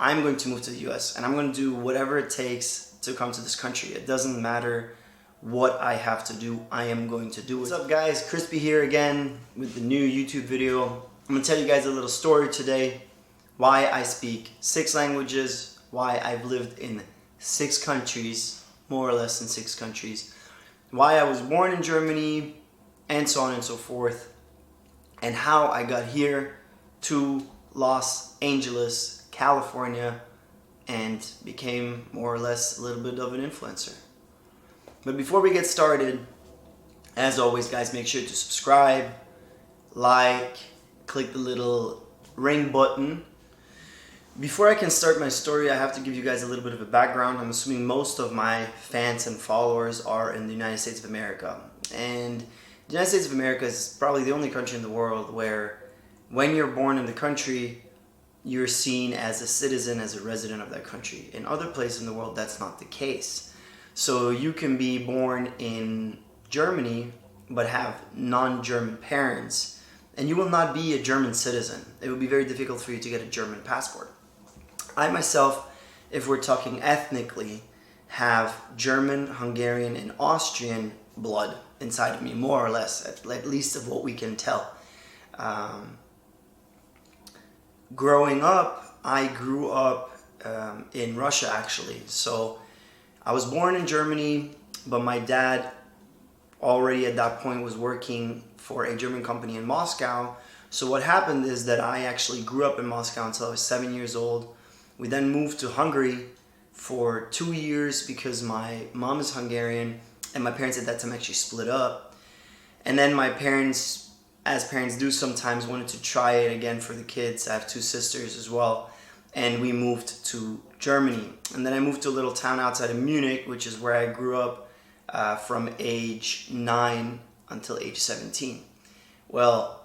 I'm going to move to the US and I'm going to do whatever it takes to come to this country. It doesn't matter what I have to do, I am going to do it. What's up guys, Crispy here again with the new YouTube video. I'm going to tell you guys a little story today, why I speak 6 languages, why I've lived in 6 countries, more or less in 6 countries, why I was born in Germany, and so on and so forth, and how I got here to Los Angeles, California, and became more or less a little bit of an influencer. But before we get started, as always guys, make sure to subscribe, like, click the little ring button. Before I can start my story, I have to give you guys a little bit of a background. I'm assuming most of my fans and followers are in the United States of America. And the United States of America is probably the only country in the world where when you're born in the country, you're seen as a citizen, as a resident of that country. In other places in the world, that's not the case. So you can be born in Germany but have non-German parents, and you will not be a German citizen. It would be very difficult for you to get a German passport. I myself, if we're talking ethnically, have German, Hungarian, and Austrian blood inside of me, more or less, at least of what we can tell. Growing up, I grew up in Russia actually. So I was born in Germany, but my dad already at that point was working for a German company in Moscow. So what happened is that I actually grew up in Moscow until I was 7 years old. We then moved to Hungary for 2 years because my mom is Hungarian and my parents at that time actually split up. And then my parents, as parents do sometimes, wanted to try it again for the kids. I have 2 sisters as well. And we moved to Germany. And then I moved to a little town outside of Munich, which is where I grew up from age 9 until age 17. Well,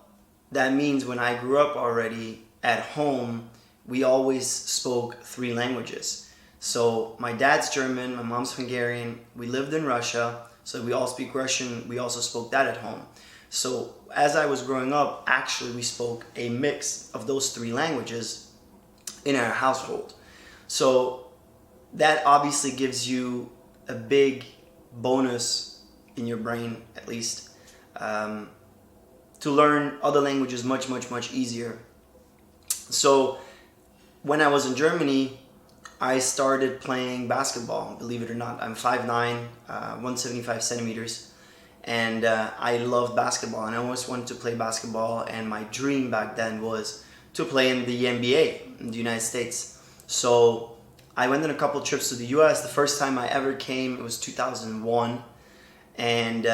that means when I grew up already at home, we always spoke 3 languages. So my dad's German, my mom's Hungarian, we lived in Russia, so we all speak Russian, we also spoke that at home. So as I was growing up, actually we spoke a mix of those 3 languages in our household. So that obviously gives you a big bonus in your brain, at least, to learn other languages much easier. So when I was in Germany, I started playing basketball. Believe it or not, I'm 5'9", 175 centimeters, and I love basketball, and I always wanted to play basketball, and my dream back then was to play in the NBA in the United States. So I went on a couple trips to the US. The first time I ever came, it was 2001, and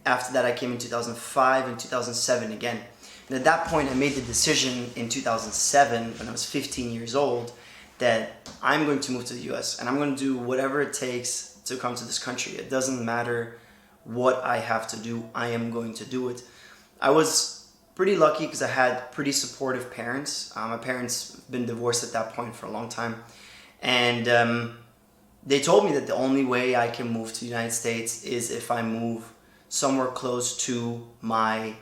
after that I came in 2005 and 2007 again. And at that point I made the decision in 2007, when I was 15 years old, that I'm going to move to the US and I'm going to do whatever it takes to come to this country. It doesn't matter what I have to do, I am going to do it. I was pretty lucky because I had pretty supportive parents. My parents have been divorced at that point for a long time. And they told me that the only way I can move to the United States is if I move somewhere close to my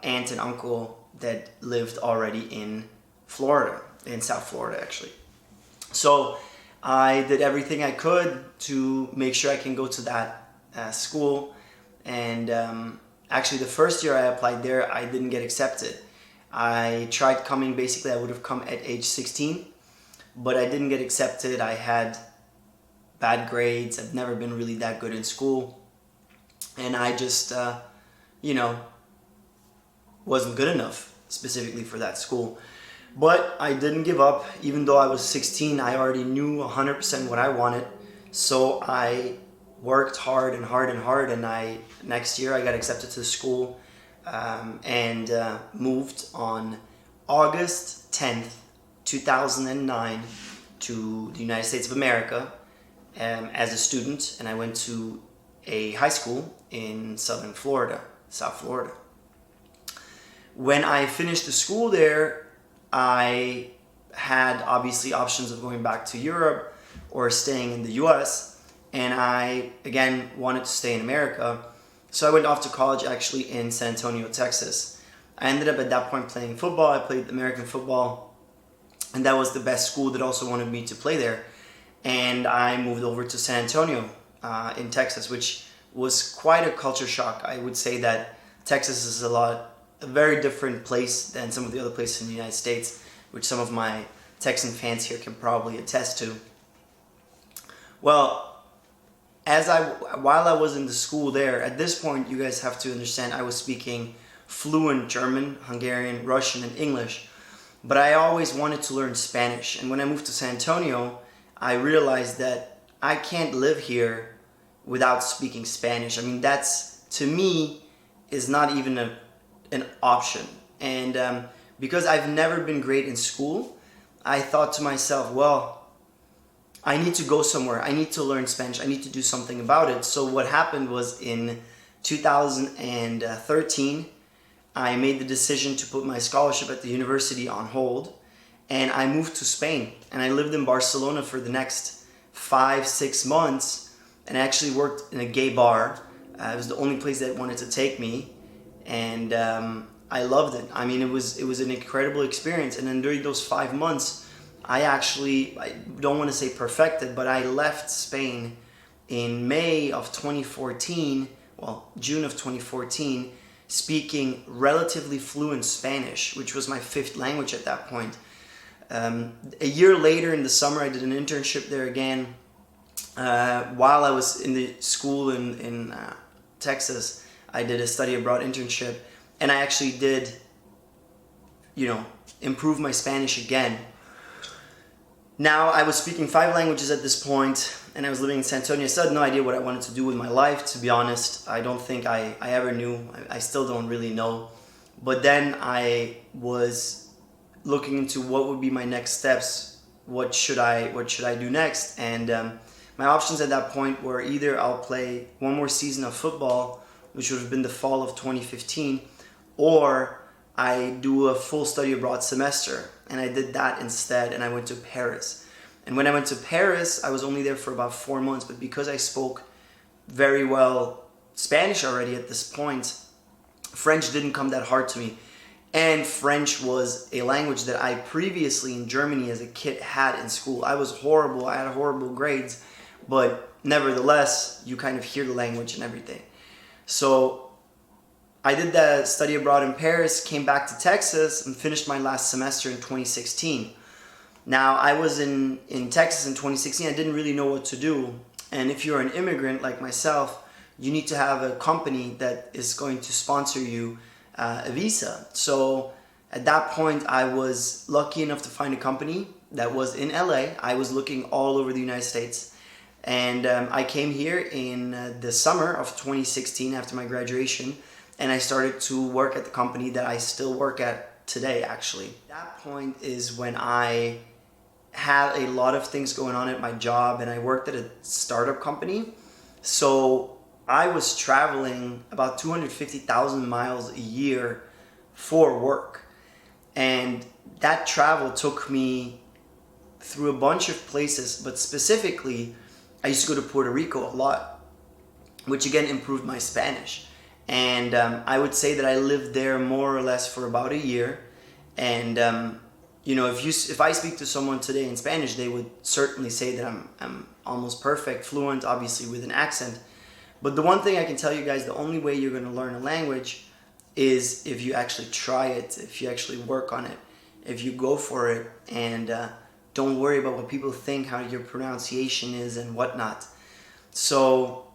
aunt and uncle that lived already in Florida, in South Florida actually. So I did everything I could to make sure I can go to that school. And actually the first year I applied there, I didn't get accepted. I tried coming, basically I would have come at age 16, but I didn't get accepted. I had bad grades. I've never been really that good in school. And I just, wasn't good enough specifically for that school. But I didn't give up. Even though I was 16, I already knew 100% what I wanted. So I worked hard, and next year I got accepted to the school and moved on August 10th, 2009 to the United States of America as a student, and I went to a high school in South Florida. When I finished the school there, I had obviously options of going back to Europe or staying in the US. And I, again, wanted to stay in America. So I went off to college actually in San Antonio, Texas. I ended up at that point playing football. I played American football and that was the best school that also wanted me to play there. And I moved over to San Antonio in Texas, which was quite a culture shock. I would say that Texas is a very different place than some of the other places in the United States, which some of my Texan fans here can probably attest to. Well, while I was in the school there, at this point, you guys have to understand, I was speaking fluent German, Hungarian, Russian, and English, but I always wanted to learn Spanish. And when I moved to San Antonio, I realized that I can't live here without speaking Spanish. I mean, that's, to me, is not even an option. And because I've never been great in school, I thought to myself, well, I need to go somewhere. I need to learn Spanish. I need to do something about it. So what happened was in 2013, I made the decision to put my scholarship at the university on hold, and I moved to Spain. And I lived in Barcelona for the next 5-6 months, and I actually worked in a gay bar. It was the only place that wanted to take me, and I loved it. I mean, it was an incredible experience. And then during those 5 months, I don't want to say perfected, but I left Spain in May of 2014, well, June of 2014, speaking relatively fluent Spanish, which was my 5th language at that point. A year later in the summer, I did an internship there again. While I was in the school in Texas, I did a study abroad internship, and I actually did, improve my Spanish again. Now, I was speaking 5 languages at this point, and I was living in San Antonio. I still had no idea what I wanted to do with my life, to be honest. I don't think I ever knew. I still don't really know. But then I was looking into what would be my next steps. What should I do next? And my options at that point were either I'll play one more season of football, which would have been the fall of 2015, or I do a full study abroad semester. And I did that instead, and I went to Paris. And when I went to Paris, I was only there for about 4 months, but because I spoke very well Spanish already at this point, French didn't come that hard to me. And French was a language that I previously in Germany as a kid had in school. I was horrible, I had horrible grades, but nevertheless, you kind of hear the language and everything. So I did the study abroad in Paris, came back to Texas, and finished my last semester in 2016. Now, I was in Texas in 2016. I didn't really know what to do. And if you're an immigrant like myself, you need to have a company that is going to sponsor you a visa. So at that point, I was lucky enough to find a company that was in LA. I was looking all over the United States. And I came here in the summer of 2016 after my graduation. And I started to work at the company that I still work at today, actually. That point is when I had a lot of things going on at my job, and I worked at a startup company. So I was traveling about 250,000 miles a year for work. And that travel took me through a bunch of places, but specifically, I used to go to Puerto Rico a lot, which again improved my Spanish. And I would say that I lived there more or less for about a year. And if I speak to someone today in Spanish, they would certainly say that I'm almost perfect, fluent, obviously with an accent. But the one thing I can tell you guys, the only way you're going to learn a language is if you actually try it, if you actually work on it, if you go for it, and don't worry about what people think, how your pronunciation is and whatnot. So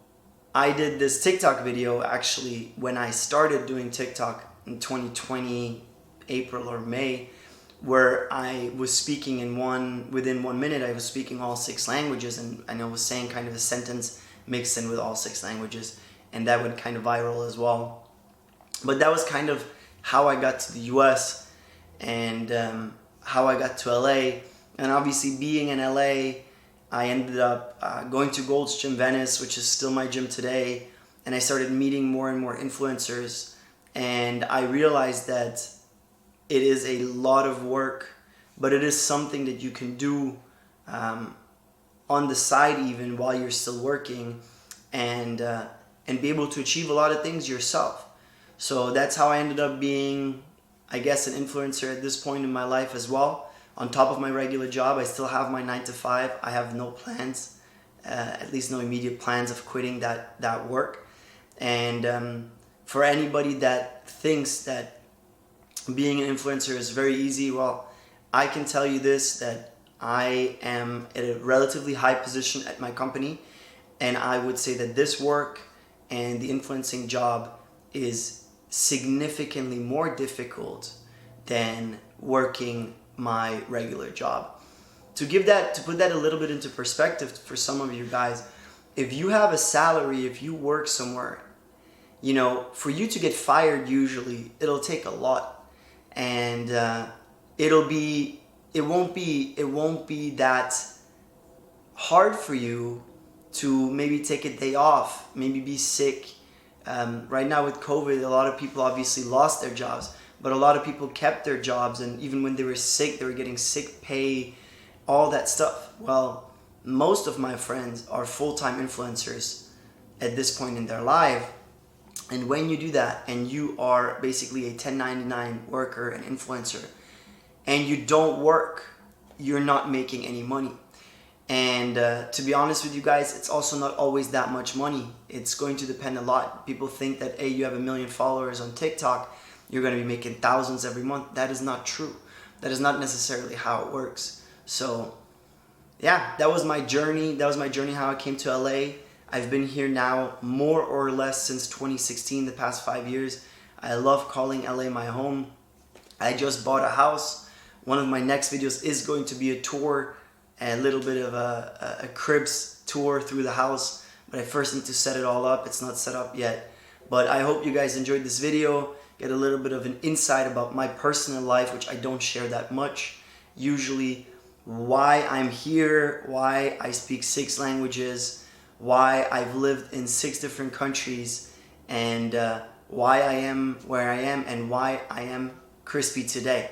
I did this TikTok video actually when I started doing TikTok in 2020, April or May, where I was speaking within 1 minute, I was speaking all 6 languages, and I was saying kind of a sentence mixed in with all 6 languages, and that went kind of viral as well. But that was kind of how I got to the US and how I got to LA. And obviously being in LA, I ended up going to Gold's Gym Venice, which is still my gym today, and I started meeting more and more influencers, and I realized that it is a lot of work, but it is something that you can do on the side even while you're still working, and be able to achieve a lot of things yourself. So that's how I ended up being, I guess, an influencer at this point in my life as well, on top of my regular job. I still have my 9 to 5. I have no plans, at least no immediate plans of quitting that work. And for anybody that thinks that being an influencer is very easy, well, I can tell you this, that I am at a relatively high position at my company, and I would say that this work and the influencing job is significantly more difficult than working my regular job. To put that a little bit into perspective for some of you guys, if you have a salary, if you work somewhere, you know, for you to get fired, usually it'll take a lot, and it won't be that hard for you to maybe take a day off, maybe be sick. Right now with COVID, a lot of people obviously lost their jobs, but a lot of people kept their jobs, and even when they were sick, they were getting sick pay, all that stuff. Well, most of my friends are full-time influencers at this point in their life. And when you do that, and you are basically a 1099 worker, an influencer, and you don't work, you're not making any money. And to be honest with you guys, it's also not always that much money. It's going to depend a lot. People think that, hey, you have 1 million followers on TikTok, you're going to be making thousands every month. That is not true. That is not necessarily how it works. So yeah, that was my journey. That was my journey how I came to LA. I've been here now more or less since 2016, the past 5 years. I love calling LA my home. I just bought a house. One of my next videos is going to be a tour, a little bit of a cribs tour through the house, but I first need to set it all up. It's not set up yet. But I hope you guys enjoyed this video, get a little bit of an insight about my personal life, which I don't share that much. Usually why I'm here, why I speak 6 languages, why I've lived in 6 different countries, and why I am where I am, and why I am crispy today.